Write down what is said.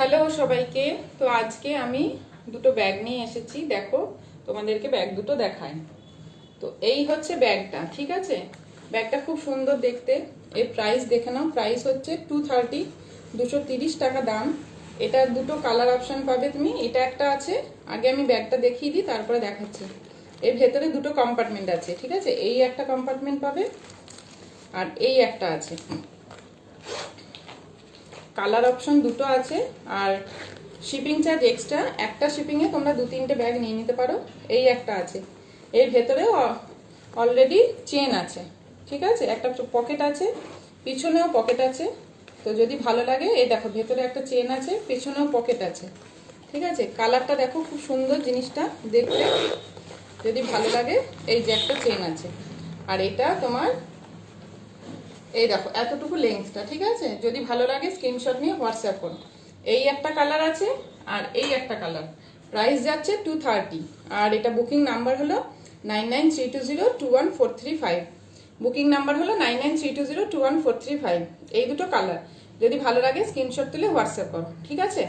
Hello সবাইকে। তো আজকে আমি দুটো ব্যাগ নিয়ে এসেছি। দেখো, তোমাদেরকে ব্যাগ দুটো দেখাই। তো এই হচ্ছে ব্যাগটা, ঠিক আছে? ব্যাগটা খুব সুন্দর দেখতে। এর প্রাইস দেখে নাও। প্রাইস হচ্ছে 230, 230 টাকা দাম। এটা দুটো কালার অপশন পাবে তুমি। এটা একটা আছে, আগে আমি ব্যাগটা দেখিয়ে দিই, তারপরে দেখাচ্ছি। এর ভেতরে দুটো কম্পার্টমেন্ট আছে, ঠিক আছে? এই একটা কম্পার্টমেন্ট পাবে আর এই একটা আছে। কালার অপশন দুটো আছে আর শিপিং চার্জ এক্সট্রা। একটা শিপিংয়ে তোমরা 2-3টে ব্যাগ নিয়ে নিতে পারো। এই একটা আছে, এর ভেতরেও অলরেডি চেন আছে, ঠিক আছে? একটা পকেট আছে, পিছনেও পকেট আছে। তো যদি ভালো লাগে, এই দেখো ভেতরে একটা চেন আছে, পিছনেও পকেট আছে, ঠিক আছে? কালারটা দেখো, খুব সুন্দর জিনিসটা দেখতে। যদি ভালো লাগে, এই যে একটা চেন আছে। আর এটা তোমার এই দেখো এতটুকু লেন্থটা, ঠিক আছে? যদি ভালো লাগে স্ক্রিনশট নিয়ে হোয়াটসঅ্যাপ করো। এই একটা কালার আছে আর এই একটা কালার। প্রাইস যাচ্ছে 230। আর এটা বুকিং নাম্বার হলো 9932021435। বুকিং নাম্বার হলো 9932021435। এই দুটো কালার যদি ভালো লাগে স্ক্রিনশট তুলে হোয়াটসঅ্যাপ করো, ঠিক আছে?